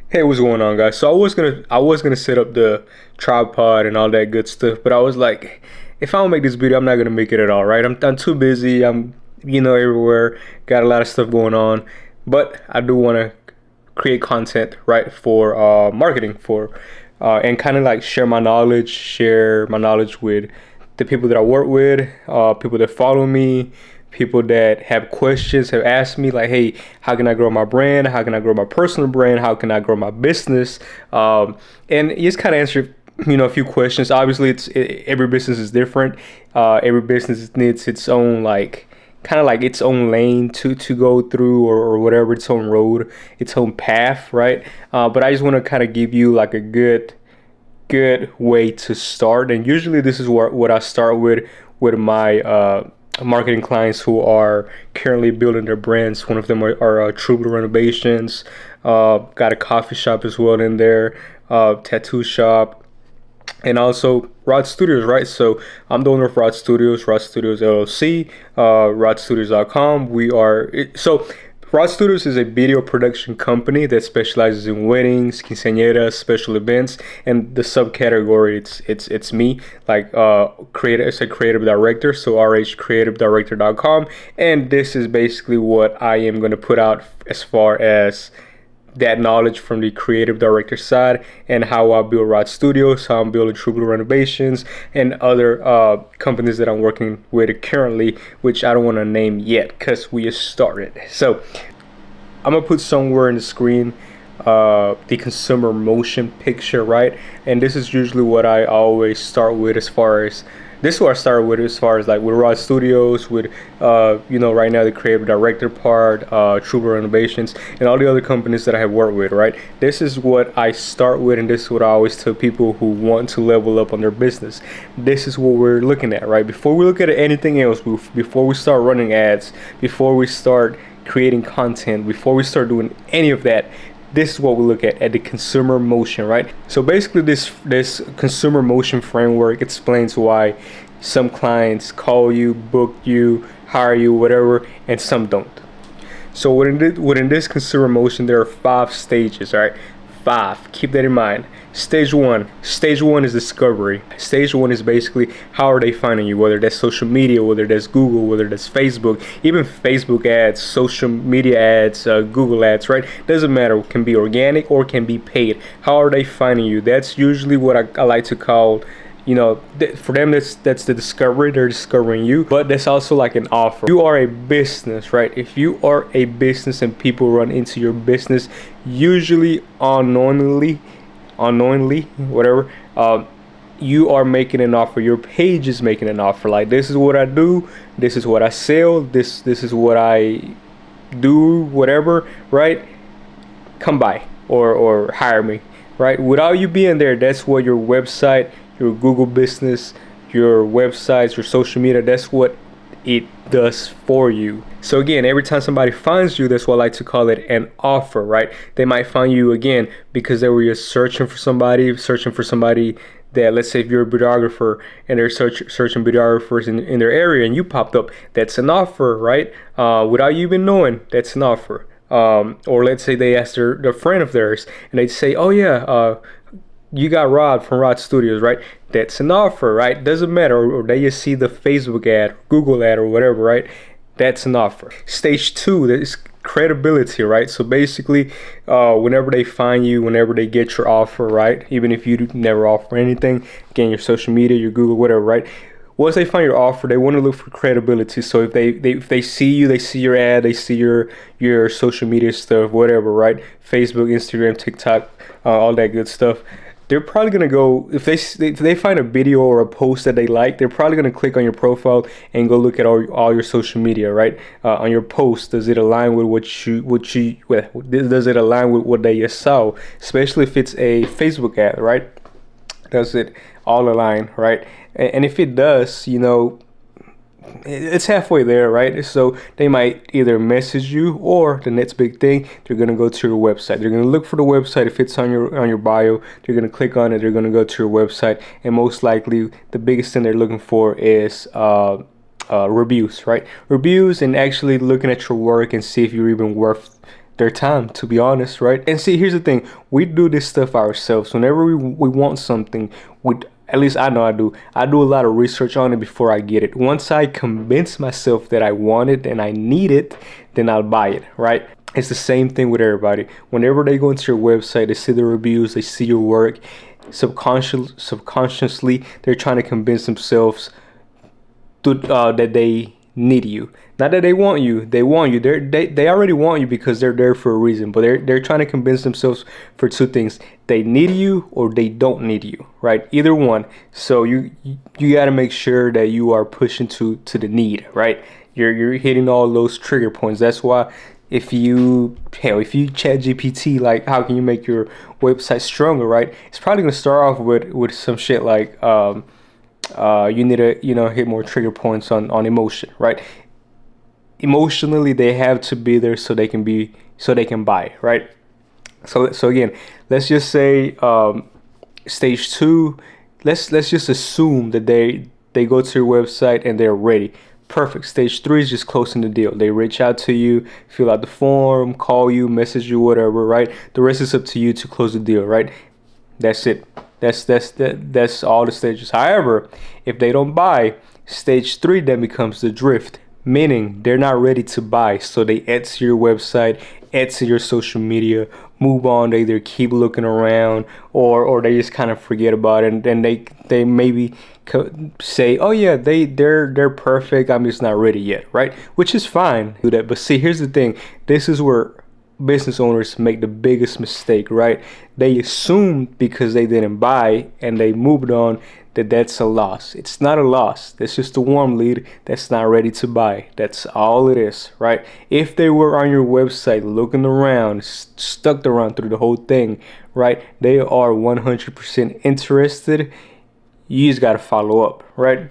Hey, what's going on, guys? So I was gonna set up the tripod and all that good stuff, but I was like, if I don't make this video, I'm not gonna make it at all, right? I'm too busy. I'm everywhere. Got a lot of stuff going on, but I do want to create content, right, for marketing for and kind of like share my knowledge with the people that I work with, people that follow me, people that have questions, have asked me like, hey, how can I grow my brand? How can I grow my personal brand? How can I grow my business? And just kind of answer a few questions. Obviously, every business is different. Every business needs its own like kind of like its own lane to go through, or whatever, its own road, its own path, right? But I just want to kind of give you like a good way to start. And usually this is what I start with my marketing clients who are currently building their brands. One of them are True Blue Renovations. Got a coffee shop as well in there, tattoo shop, and also Rod Studios, right? So I'm the owner of Rod Studios LLC, rodstudios.com. So Rod Studios is a video production company that specializes in weddings, quinceañeras, special events, and the subcategory it's me, like creative. It's a creative director, so rhcreativedirector.com, and this is basically what I am going to put out as far as that knowledge from the creative director side, and how I build Rod Studios, how I'm building True Blue Renovations, and other companies that I'm working with currently, which I don't want to name yet because we just started. So I'm gonna put somewhere in the screen the consumer motion picture, right? And this is usually what I always start with as far as this is what I started with as far as like with Rod Studios, with right now the creative director part, True Blue Renovations, and all the other companies that I have worked with, right? This is what I start with, and this is what I always tell people who want to level up on their business. This is what we're looking at, right? Before we look at anything else, before we start running ads, before we start creating content, before we start doing any of that, this is what we look at the consumer motion, right? So basically this consumer motion framework explains why some clients call you, book you, hire you, whatever, and some don't. So within this consumer motion, there are 5 stages, all right? 5. Keep that in mind. Stage one is discovery. Stage one is basically how are they finding you, whether that's social media, whether that's Google, whether that's Facebook, even Facebook ads, social media ads, Google ads, right? Doesn't matter. It can be organic or can be paid. How are they finding you? That's usually what I like to call, for them, that's the discovery. They're discovering you, but that's also like an offer. You are a business, right? If you are a business and people run into your business, usually unknowingly, whatever, you are making an offer. Your page is making an offer. Like, this is what I do, this is what I sell, this is what I do, whatever, right? Come by or hire me, right? Without you being there, that's what your website, your Google business, your websites, your social media, that's what it does for you. So again, every time somebody finds you, that's what I like to call it an offer, right? They might find you again because they were just searching for somebody that, let's say if you're a videographer and they're searching videographers in their area and you popped up, that's an offer, right? Without you even knowing, that's an offer. Or let's say they ask their friend of theirs and they say, oh yeah, you got Rod from Rod Studios, right? That's an offer, right? Doesn't matter. Or they just see the Facebook ad, Google ad, or whatever, right? That's an offer. Stage 2 is credibility, right? So basically, whenever they find you, whenever they get your offer, right? Even if you never offer anything, again, your social media, your Google, whatever, right? Once they find your offer, they want to look for credibility. So if they see you, they see your ad, they see your social media stuff, whatever, right? Facebook, Instagram, TikTok, all that good stuff. They're probably gonna go, if they find a video or a post that they like, they're probably gonna click on your profile and go look at all your social media, right? On your post, does it align with does it align with what they just saw? Especially if it's a Facebook ad, right? Does it all align, right? And if it does, it's halfway there, right? So they might either message you, or the next big thing, they're gonna go to your website. They're gonna look for the website. If it's on your bio, they're gonna click on it. They're gonna go to your website, and most likely the biggest thing they're looking for is reviews, right? Reviews, and actually looking at your work and see if you're even worth their time, to be honest, right? And see, here's the thing: we do this stuff ourselves. Whenever we want something, we, at least I know I do. I do a lot of research on it before I get it. Once I convince myself that I want it and I need it, then I'll buy it, right? It's the same thing with everybody. Whenever they go into your website, they see the reviews, they see your work. Subconsciously, they're trying to convince themselves that they need you. Not that they want you. They want you. They already want you because they're there for a reason. But they're trying to convince themselves for two things: they need you or they don't need you. Right? Either one. So you got to make sure that you are pushing to the need. Right? You're hitting all those trigger points. That's why if you chat GPT, like, how can you make your website stronger? Right? It's probably gonna start off with some shit like you need to hit more trigger points on emotion, right? Emotionally, they have to be there so they can buy, right? So again, let's just say stage two. Let's just assume that they go to your website and they're ready. Perfect. Stage three is just closing the deal. They reach out to you, fill out the form, call you, message you, whatever, right? The rest is up to you to close the deal, right? That's it. That's all the stages. However, if they don't buy, stage three then becomes the drift, meaning they're not ready to buy. So they add to your website, add to your social media, move on. They either keep looking around or they just kind of forget about it, and then they maybe say, oh yeah, they're perfect, I'm just not ready yet, right? Which is fine, do that. But see, here's the thing: this is where business owners make the biggest mistake, right? They assume because they didn't buy and they moved on that that's a loss. It's not a loss. That's just a warm lead that's not ready to buy. That's all it is, right? If they were on your website looking around, stuck around through the whole thing, right? They are 100% interested. You just got to follow up, right?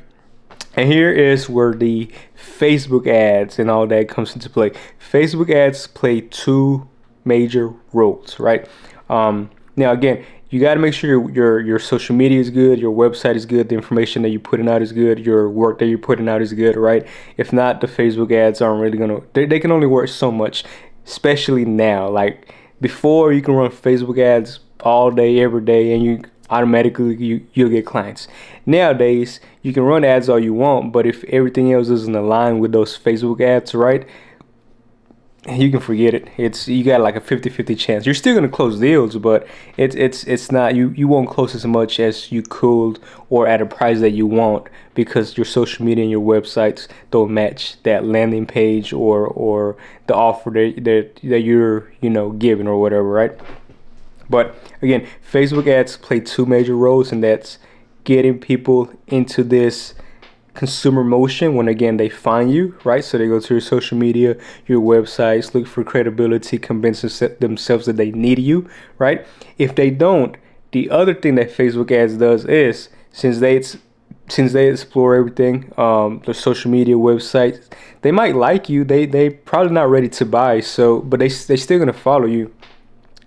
And here is where the Facebook ads and all that comes into play. Facebook ads play two major roles, right? Now again, you got to make sure your social media is good, your website is good, the information that you're putting out is good, your work that you're putting out is good, right? If not, the Facebook ads aren't really gonna. They can only work so much, especially now. Like before, you can run Facebook ads all day, every day, and you automatically you'll get clients. Nowadays, you can run ads all you want, but if everything else doesn't align with those Facebook ads, right, you can forget it. You got like a 50-50 chance. You're still gonna close deals, but it's not, you won't close as much as you could or at a price that you want, because your social media and your websites don't match that landing page or the offer that you're giving or whatever, right? But again, Facebook ads play two major roles, and that's getting people into this consumer motion when again they find you, right? So they go to your social media, your websites, look for credibility, convince themselves that they need you, right? If they don't, the other thing that Facebook ads does is, since they explore everything, the social media, websites, they might like you, they probably not ready to buy, so but they still gonna follow you.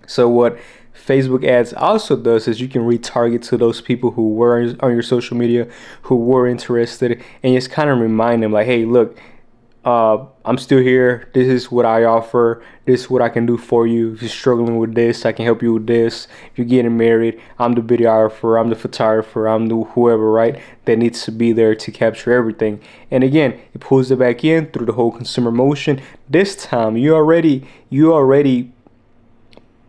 So what Facebook ads also does is you can retarget to those people who were on your social media, who were interested, and just kind of remind them like, hey, look, I'm still here. This is what I offer. This is what I can do for you. If you're struggling with this, I can help you with this. If you're getting married, I'm the videographer, I'm the photographer, I'm the whoever, right? That needs to be there to capture everything. And again, it pulls it back in through the whole consumer motion. This time, you already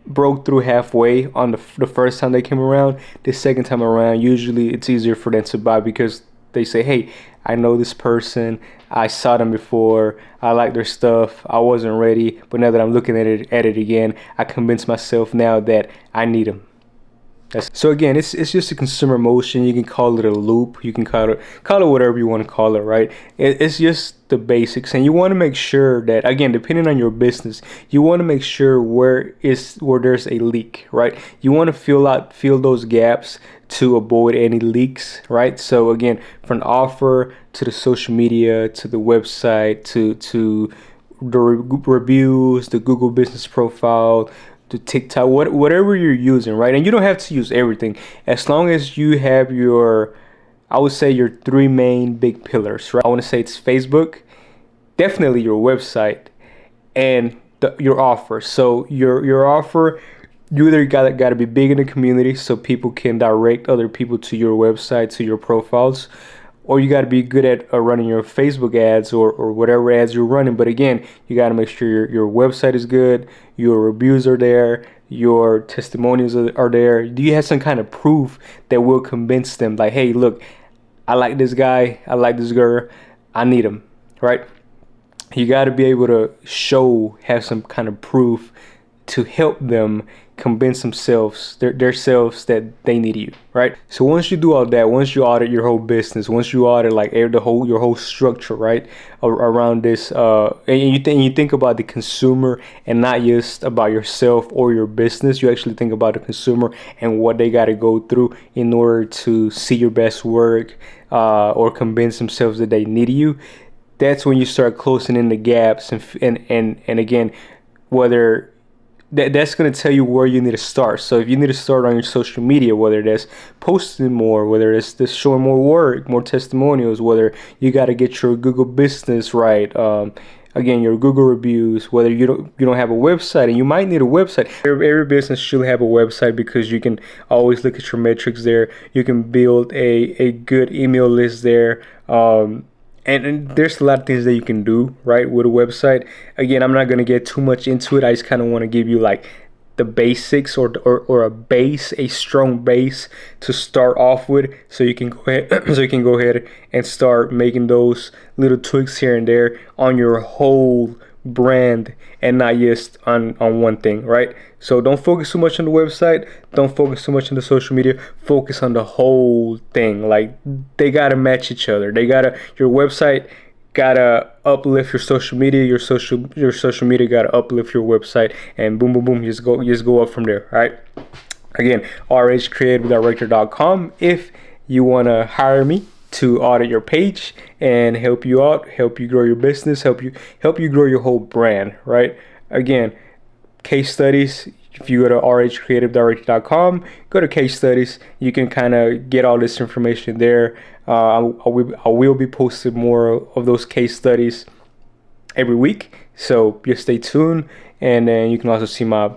broke through halfway on the first time they came around. The second time around, usually it's easier for them to buy because they say, hey, I know this person, I saw them before, I like their stuff, I wasn't ready, but now that I'm looking at it again, I convinced myself now that I need them. So again, it's just a consumer motion. You can call it a loop. You can call it whatever you want to call it, right? It's just the basics, and you want to make sure that, again, depending on your business, you want to make sure where there's a leak, right? You want to fill those gaps to avoid any leaks, right? So again, from offer to the social media to the website to the reviews, the Google Business Profile, to TikTok, whatever you're using, right? And you don't have to use everything, as long as you have I would say your three main big pillars, right? I want to say it's Facebook, definitely your website, and your offer. So your offer, you either gotta be big in the community so people can direct other people to your website, to your profiles, or you got to be good at running your Facebook ads or whatever ads you're running. But again, you got to make sure your website is good, your reviews are there, your testimonials are there. Do you have some kind of proof that will convince them, like, hey, look, I like this guy, I like this girl, I need them, right? You got to be able to have some kind of proof to help them convince themselves, their selves, that they need you, right? So once you do all that, once you audit your whole business, once you audit like your whole structure, right, around this, and you think about the consumer and not just about yourself or your business. You actually think about the consumer and what they got to go through in order to see your best work, or convince themselves that they need you. That's when you start closing in the gaps, and again, whether that's going to tell you where you need to start. So if you need to start on your social media, whether that's posting more, whether it's just showing more work, more testimonials, whether you got to get your Google business right, again, your Google reviews, whether you don't have a website, and you might need a website. Every business should have a website because you can always look at your metrics there. You can build a good email list there. And there's a lot of things that you can do, right, with a website. Again, I'm not going to get too much into it. I just kind of want to give you like the basics, or a strong base to start off with, so you can go ahead and start making those little tweaks here and there on your whole brand and not just on one thing, right? So don't focus too much on the website, don't focus too much on the social media, focus on the whole thing. Like, they gotta match each other. Your website gotta uplift your social media, your social media gotta uplift your website, and boom boom boom, just go up from there. All right, again, rhcreativedirector.com if you want to hire me to audit your page and help you out, help you grow your business, help you grow your whole brand, right? Again, case studies. If you go to rhcreativedirector.com, go to case studies. You can kind of get all this information there. I will be posting more of those case studies every week, so just stay tuned. And then you can also see my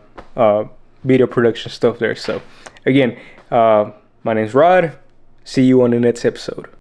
video production stuff there. So again, my name's Rod. See you on the next episode.